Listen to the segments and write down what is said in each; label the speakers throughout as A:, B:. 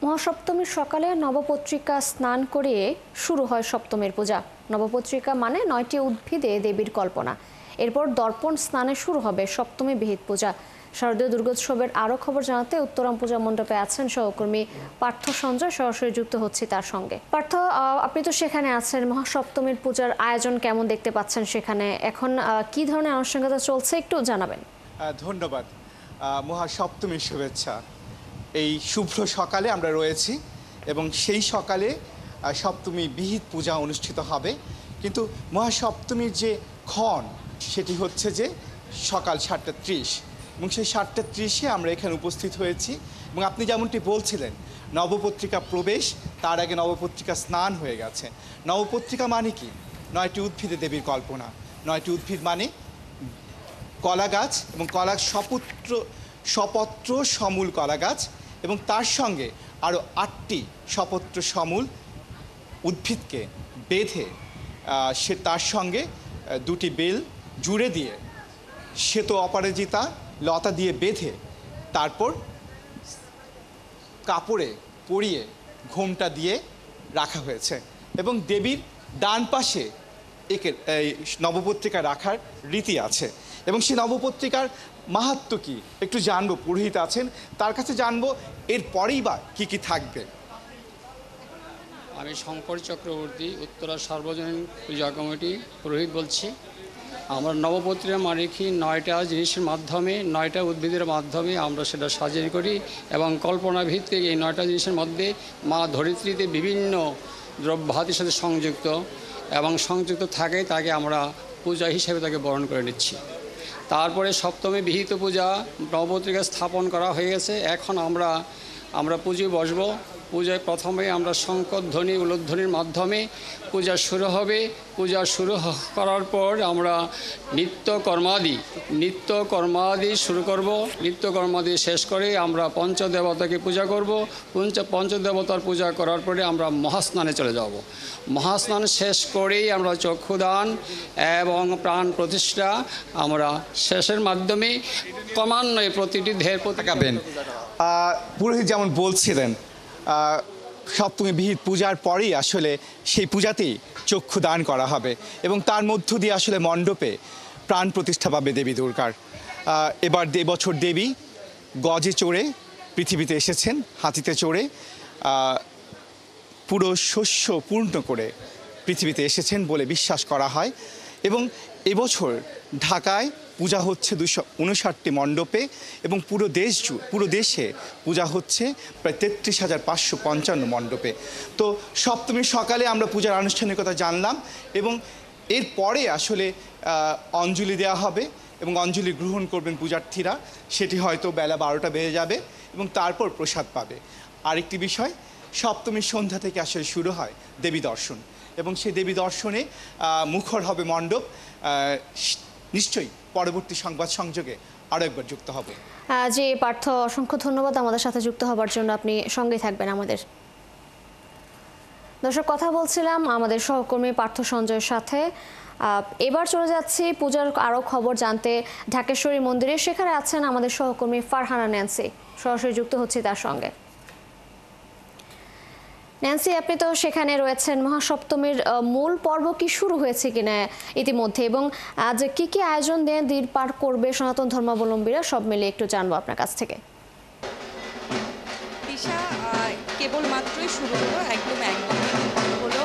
A: মহাসপ্তমীর সকালে নবপত্রিকা স্নান করিয়ে শুরু হয় সপ্তমীর পূজা। নবপত্রিকা মানে 9টি উদ্ভিদে দেবীর কল্পনা। এরপর দর্পণ স্নানে শুরু হবে সপ্তমী বিহিত পূজা। শারদীয় দুর্গোৎসবের আরও খবর জানাতে উত্তরম পূজা মণ্ডপে আছেন সহকর্মী পার্থ সঞ্জয়। সরাসরি যুক্ত হচ্ছি তার সঙ্গে। পার্থ, আপনি তো সেখানে আছেন, মহাসপ্তমীর পূজার আয়োজন কেমন দেখতে পাচ্ছেন সেখানে? এখন কি ধরনের আনুষ্ঠানিকতা চলছে একটু জানাবেন।
B: ধন্যবাদ। মহাসপ্তমীর শুভেচ্ছা। এই শুভ্র সকালে আমরা রয়েছি এবং সেই সকালে সপ্তমী বিহিত পূজা অনুষ্ঠিত হবে। কিন্তু মহাসপ্তমীর যে ক্ষণ সেটি হচ্ছে যে সকাল 7:30 এবং সেই 7:30-এ আমরা এখানে উপস্থিত হয়েছি। এবং আপনি যেমনটি বলছিলেন, নবপত্রিকা প্রবেশ, তার আগে নবপত্রিকা স্নান হয়ে গেছে। নবপত্রিকা মানে কি? 9টি উদ্ভিদে দেবীর কল্পনা। 9টি উদ্ভিদ মানে কলা গাছ এবং কলা সপত্র সমূল কলা গাছ এবং তার সঙ্গে আরও 8টি সপত্র সমূল উদ্ভিদকে বেঁধে সে তার সঙ্গে 2টি বেল জুড়ে দিয়ে শ্বেত অপরাজিতা লতা দিয়ে বেঁধে তারপর কাপড়ে পরিয়ে ঘোমটা দিয়ে রাখা হয়েছে এবং দেবীর ডান পাশে এই নবপত্রিকা রাখার রীতি আছে। এবং সেই নবপত্রিকার মাহাত্ম্য কি একটু জানবো, পুরোহিত আছেন তার কাছে জানবো এর পরেই বা কী কী থাকবে।
C: আমি শঙ্কর চক্রবর্তী, উত্তরা সার্বজনীন পূজা কমিটি পুরোহিত বলছি। আমরা নবপত্রিকা মানে কি 9টা জিনিসের মাধ্যমে, 9টা উদ্ভিদের মাধ্যমে আমরা সেটা সাজিয়ে করি এবং কল্পনা ভিত্তিক এই 9টা জিনিসের মধ্যে মা ধরিত্রীতে বিভিন্ন দ্রব্যাদির সাথে সংযুক্ত এবং সংযুক্ত থাকে, তাকে আমরা পূজা হিসেবে তাকে বরণ করে নিচ্ছি। তারপরে সপ্তমী বিহিত পূজা নবপত্রিকা স্থাপন করা হয়ে গেছে। এখন আমরা পুজোয় বসবো। পূজায় প্রথমে আমরা শঙ্খধ্বনি উলুধ্বনির মাধ্যমে পূজা শুরু হবে। পূজা শুরু করার পর আমরা নিত্যকর্মাদি শুরু করব। নিত্যকর্মাদি শেষ করে আমরা পঞ্চদেবতাকে পূজা করব। পঞ্চদেবতার পূজা করার পরে আমরা মহাস্নানে চলে যাব। মহাস্নান শেষ করেই আমরা চক্ষুদান এবং প্রাণ প্রতিষ্ঠা আমরা শেষের মাধ্যমে ক্রমান্বয়ে প্রতিটি ঢের
B: তাকাবেন। পুরোহিত যেমন বলছিলেন, সপ্তমী বিহিত পূজার পরেই আসলে সেই পূজাতেই চক্ষু দান করা হবে এবং তার মধ্য দিয়ে আসলে মণ্ডপে প্রাণ প্রতিষ্ঠা পাবে দেবী দুর্গার। এবছর দেবী গজে চড়ে পৃথিবীতে এসেছেন, হাতিতে চড়ে পুরো শস্য পূর্ণ করে পৃথিবীতে এসেছেন বলে বিশ্বাস করা হয়। এবং এবছর ঢাকায় পূজা হচ্ছে 259টি মণ্ডপে এবং পুরো দেশে পূজা হচ্ছে প্রায় 33,555 মণ্ডপে। তো সপ্তমীর সকালে আমরা পূজার আনুষ্ঠানিকতা জানলাম এবং এরপরে আসলে অঞ্জলি দেওয়া হবে এবং অঞ্জলি গ্রহণ করবেন পূজার্থীরা। সেটি হয়তো বেলা 12টা বেজে যাবে এবং তারপর প্রসাদ পাবে। আরেকটি বিষয়, সপ্তমীর সন্ধ্যা থেকে আসলে শুরু হয় দেবী দর্শন এবং সেই দেবী দর্শনে মুখর হবে মণ্ডপ। নিশ্চয়ই পরবর্তী সংবাদ সংযোগে আরও একবার যুক্ত হব।
A: জি পার্থ, অসংখ্য ধন্যবাদ আমাদের সাথে যুক্ত হবার জন্য। আপনি সঙ্গে থাকবেন আমাদের। দর্শক, কথা বলছিলাম আমাদের সহকর্মী পার্থ সঞ্জয়ের সাথে। এবার চলে যাচ্ছি পূজার আরও খবর জানতে ঢাকেশ্বরী মন্দিরে। সেখানে আছেন আমাদের সহকর্মী ফারহানা ন্যান্সি। সরাসরি যুক্ত হচ্ছি তার সঙ্গে। ন্যান্সি, আপনি তো সেখানে রয়েছেন। মহাসপ্তমীর মূল পর্ব কি শুরু হয়েছে কিনা ইতিমধ্যে, এবং আজ কি কি আয়োজন দিয়ে দিন পার করবে সনাতন ধর্মাবলম্বীরা, সব মিলে একটু জানবো আপনার কাছ থেকে।
D: কেবল মাত্রই শুরু হলো, একদম হলো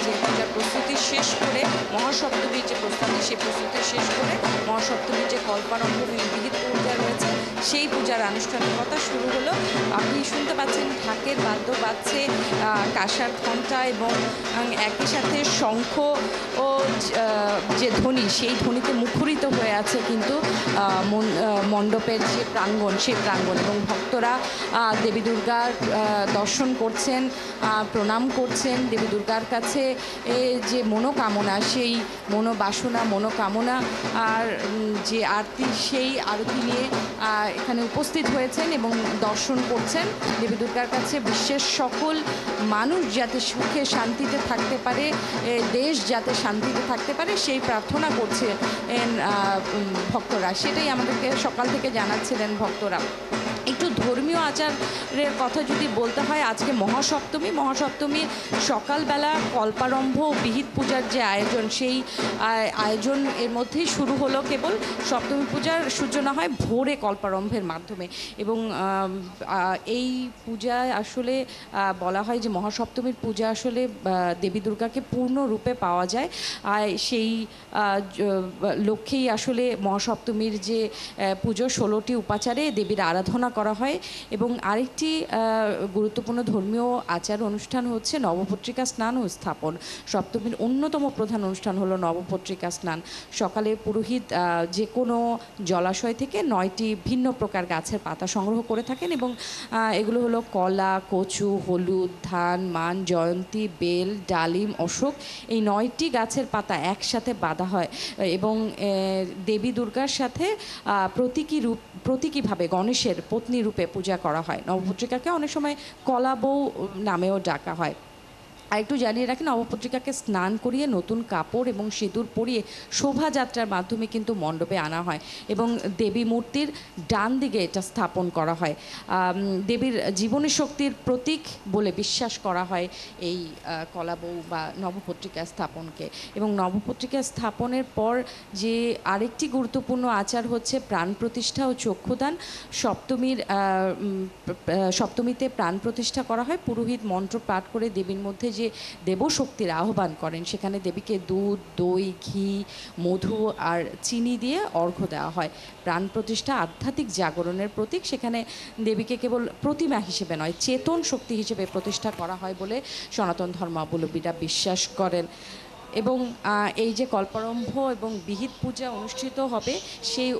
D: যে পূজার প্রস্তুতি শেষ করে, মহাসপ্তমীর যে প্রস্তুতি সেই প্রস্তুতি শেষ করে মহাসপ্তমীর যে কল্পনাভূমি বিহিত পূজা রয়েছে সেই পূজার আনুষ্ঠানিকতা শুরু হলো। আপনি শুনতে পাচ্ছেন ঢাকের বাদ্য বাজছে, কাঁসার ঘণ্টা এবং একই সাথে শঙ্খ ও যে ধ্বনি, সেই ধ্বনিতে মুখরিত হয়ে আছে কিন্তু মণ্ডপের যে প্রাঙ্গণ, সেই প্রাঙ্গণ। এবং ভক্তরা দেবী দুর্গার দর্শন করছেন, প্রণাম করছেন। দেবী দুর্গার কাছে যে মনোকামনা, সেই মনোবাসনা, মনোকামনা আর যে আরতি, সেই আরতি নিয়ে এখানে উপস্থিত হয়েছেন এবং দর্শন করছেন। দেবী দুর্গার কাছে বিশ্বের সকল মানুষ যাতে সুখে শান্তিতে থাকতে পারে, দেশ যাতে শান্তিতে থাকতে পারে সেই প্রার্থনা করছেন ভক্তরা। সেটাই আমাদেরকে সকাল থেকে জানাচ্ছিলেন ভক্তরা। একটু ধর্মীয় আচারের কথা যদি বলতে হয়, আজকে মহাসপ্তমী সকালবেলা কল্পারম্ভ বিহিত পূজার যে আয়োজন, সেই আয়োজন এর মধ্যেই শুরু হলো। কেবল সপ্তমী পূজার সূচনা হয় ভোরে কল্পারম্ভের মাধ্যমে এবং এই পূজায় আসলে বলা হয় যে মহাসপ্তমীর পূজা আসলে দেবী দুর্গাকে পূর্ণরূপে পাওয়া যায়। সেই লক্ষ্যেই আসলে মহাসপ্তমীর যে পুজো 16টি উপাচারে দেবীর আরাধনা করা হয়। এবং আরেকটি গুরুত্বপূর্ণ ধর্মীয় আচার অনুষ্ঠান হচ্ছে নবপত্রিকা স্নান ও স্থাপন। সপ্তমীর অন্যতম প্রধান অনুষ্ঠান হলো নবপত্রিকা স্নান। সকালে পুরোহিত যে কোনো জলাশয় থেকে 9টি ভিন্ন প্রকার গাছের পাতা সংগ্রহ করে থাকেন এবং এগুলো হলো কলা, কচু, হলুদ, ধান, মান, জয়ন্তী, বেল, ডালিম, অশোক, এই 9টি গাছের পাতা একসাথে বাঁধা হয় এবং দেবী দুর্গার সাথে প্রতীকীভাবে গণেশের পত্নী রূপে পূজা করা হয়। নবপত্রিকাকে অনেক সময় কলা বউ নামেও ডাকা হয়। আর একটু জানিয়ে রাখি, নবপত্রিকাকে স্নান করিয়ে নতুন কাপড় এবং সিঁদুর পরিয়ে শোভাযাত্রার মাধ্যমে কিন্তু মণ্ডপে আনা হয় এবং দেবী মূর্তির ডান দিকে এটা স্থাপন করা হয়। দেবীর জীবনী শক্তির প্রতীক বলে বিশ্বাস করা হয় এই কলাবউ বা নবপত্রিকা স্থাপনকে। এবং নবপত্রিকা স্থাপনের পর যে আরেকটি গুরুত্বপূর্ণ আচার হচ্ছে প্রাণ প্রতিষ্ঠা ও চক্ষুদান। সপ্তমীতে প্রাণ প্রতিষ্ঠা করা হয়। পুরোহিত মন্ত্র পাঠ করে দেবীর মধ্যে যে দেবশক্তির আহ্বান করেন, সেখানে দেবীকে দুধ, দই, ঘি, মধু আর চিনি দিয়ে অর্ঘ্য দেওয়া হয়। প্রাণ প্রতিষ্ঠা আধ্যাত্মিক জাগরণের প্রতীক। সেখানে দেবীকে কেবল প্রতিমা হিসেবে নয়, চেতন শক্তি হিসেবে প্রতিষ্ঠা করা হয় বলে সনাতন ধর্মাবলম্বীরা বিশ্বাস করেন। এবং এই যে কল্পারম্ভ এবং বিহিত পূজা অনুষ্ঠিত হবে, সেই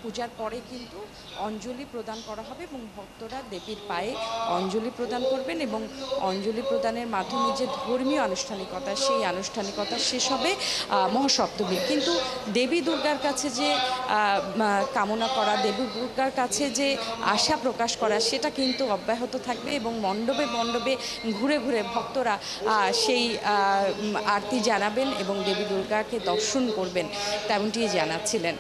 D: পূজার পরে কিন্তু অঞ্জলি প্রদান করা হবে এবং ভক্তরা দেবীর পায়ে অঞ্জলি প্রদান করবেন এবং অঞ্জলি প্রদানের মাধ্যমে যে ধর্মীয় আনুষ্ঠানিকতা, সেই আনুষ্ঠানিকতা শেষ হবে মহাসপ্তমী। কিন্তু দেবী দুর্গার কাছে যে কামনা করা, দেবী দুর্গার কাছে যে আশা প্রকাশ করা, সেটা কিন্তু অব্যাহত থাকবে এবং মণ্ডপে মণ্ডপে ঘুরে ঘুরে ভক্তরা সেই আরতি জানাবেন এবং দেবী দুর্গাকে দর্শন করবেন, তেমনটি জানাচ্ছিলেন।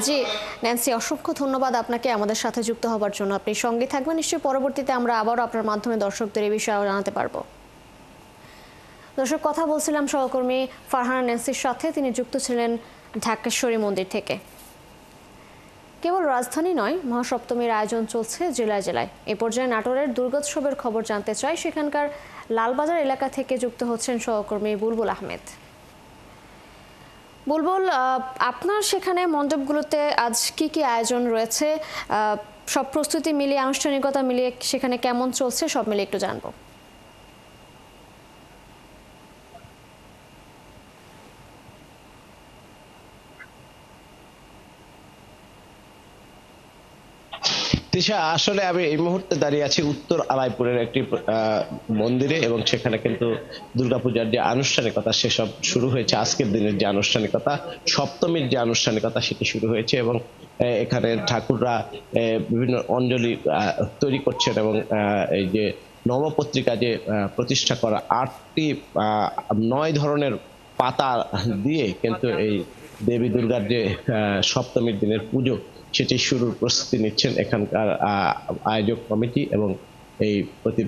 A: জি ন্যান্সি, অসংখ্য ধন্যবাদ আপনাকে আমাদের সাথে যুক্ত হবার জন্য। আপনি সঙ্গে থাকবেন নিশ্চয়ই, পরবর্তীতে আমরা আবারও আপনার মাধ্যমে দর্শকদের এই বিষয়ে জানাতে পারবো। দর্শক, কথা বলছিলাম সহকর্মী ফারহানা ন্যান্সির সাথে, তিনি যুক্ত ছিলেন ঢাকেশ্বরী মন্দির থেকে। কেবল রাজধানী নয়, মহাসপ্তমীর আয়োজন চলছে জেলায় জেলায়। এ পর্যায়ে নাটোরের দুর্গোৎসবের খবর জানতে চাই, সেখানকার লালবাজার এলাকা থেকে যুক্ত হচ্ছেন সহকর্মী বুলবুল আহমেদ। বুলবুল, আপনার সেখানে মণ্ডপগুলোতে আজ কি কি আয়োজন রয়েছে, সব প্রস্তুতি মিলিয়ে, আনুষ্ঠানিকতা মিলিয়ে সেখানে কেমন চলছে, সব মিলিয়ে একটু জানবো।
E: তিশা, আসলে আমি এই মুহূর্তে দাঁড়িয়ে আছি উত্তর আলাইপুরের একটি মন্দিরে এবং সেখানে কিন্তু দুর্গাপূজার যে আনুষ্ঠানিকতা সেসব শুরু হয়েছে। আজকের দিনের যে আনুষ্ঠানিকতা, সপ্তমীর যে আনুষ্ঠানিকতা, সেটি শুরু হয়েছে এবং এখানে ঠাকুররা বিভিন্ন অঞ্জলি তৈরি করছেন এবং এই যে নবপত্রিকা যে প্রতিষ্ঠা করা 9 ধরনের পাতা দিয়ে কিন্তু এই দেবী দুর্গার যে সপ্তমীর দিনের পুজো, সেটি শুরুর প্রস্তুতি নিচ্ছেন এখানকার আয়োজক কমিটি এবং এই প্রতি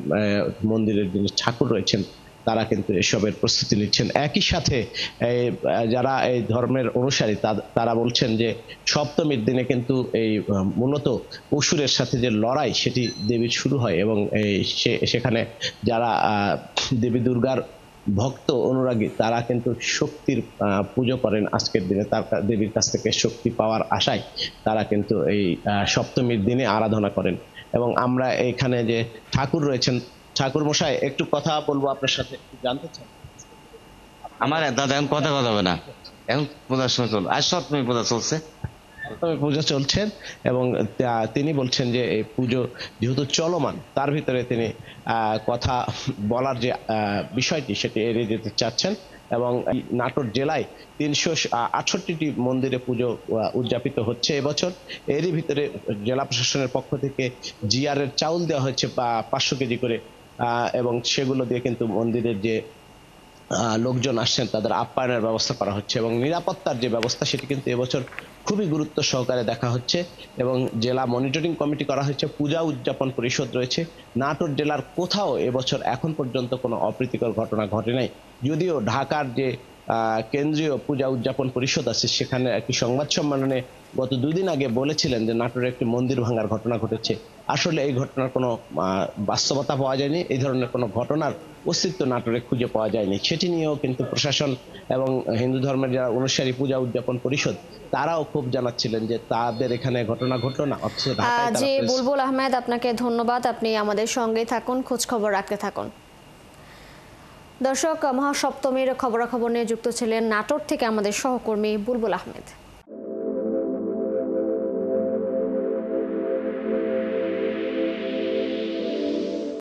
E: মন্দিরের যিনি ঠাকুর রয়েছেন তারা কিন্তু এসবের প্রস্তুতি নিচ্ছেন। একই সাথে যারা এই ধর্মের অনুসারী তারা বলছেন যে সপ্তমীর দিনে কিন্তু এই মূলত অসুরের সাথে যে লড়াই, সেটি দেবীর শুরু হয় এবং সেখানে যারা দেবী দুর্গার ভক্ত অনুরাগী তারা কিন্তু শক্তির পুজো করেন আজকের দিনে। তার দেবীর কাছ থেকে শক্তি পাওয়ার আশায় তারা কিন্তু এই সপ্তমীর দিনে আরাধনা করেন। এবং আমরা এখানে যে ঠাকুর রয়েছেন, ঠাকুর মশাই, একটু কথা বলবো আপনার সাথে, জানতে চাই।
F: আমার দাদা এখন কথা হবে না, এখন পূজার সময় চল, আজ সপ্তমী পূজা চলছে,
E: পূজা চলছেন এবং তিনি বলছেন যে এই পুজো যেহেতু চলমান, তার ভিতরে তিনি কথা বলার যে বিষয়টি সেটি এড়িয়ে যেতে চাচ্ছেন এবং নাটোর জেলায় 368টি মন্দিরে পুজো উদযাপিত হচ্ছে এবছর। এরই ভিতরে জেলা প্রশাসনের পক্ষ থেকে জিআরের চাউল দেওয়া হয়েছে 500 কেজি করে, এবং সেগুলো দিয়ে কিন্তু মন্দিরের যে লোকজন আসছেন তাদের আপ্যায়নের ব্যবস্থা করা হচ্ছে এবং নিরাপত্তার যে ব্যবস্থা সেটি কিন্তু এবছর খুবই গুরুত্ব সহকারে দেখা হচ্ছে এবং জেলা মনিটরিং কমিটি করা হয়েছে। পূজা উদযাপন পরিষদ রয়েছে। নাটোর জেলার কোথাও এবছর এখন পর্যন্ত কোনো অপ্রীতিকর ঘটনা ঘটে নাই, যদিও ঢাকার যে কেন্দ্রীয় পূজা উদযাপন পরিষদ আছে সেখানে একটি সংবাদ সম্মেলনে গত 2 দিন আগে বলেছিলেন যে নাটোরে একটি মন্দির ভাঙার ঘটনা ঘটেছে। আসলে এই ঘটনার কোনো বাস্তবতা পাওয়া যায়নি, এই ধরনের কোনো ঘটনার অস্তিত্ব নাটোরে খুঁজে পাওয়া যায়নি। সেটি নিয়েও কিন্তু প্রশাসন এবং হিন্দু ধর্মের যারা অনুসারী পূজা উদযাপন পরিষদ তারাও খুব জানাচ্ছিলেন যে তাদের এখানে ঘটনা ঘটলো না, অথচ
A: জি বুলবুল আহমেদ, আপনাকে ধন্যবাদ। আপনি আমাদের সঙ্গেই থাকুন, খোঁজ খবর রাখতে থাকুন। দর্শক, মহাসপ্তমীর খবরাখবর নিয়ে যুক্ত ছিলেন নাটোর থেকে আমাদের সহকর্মী বুলবুল আহমেদ।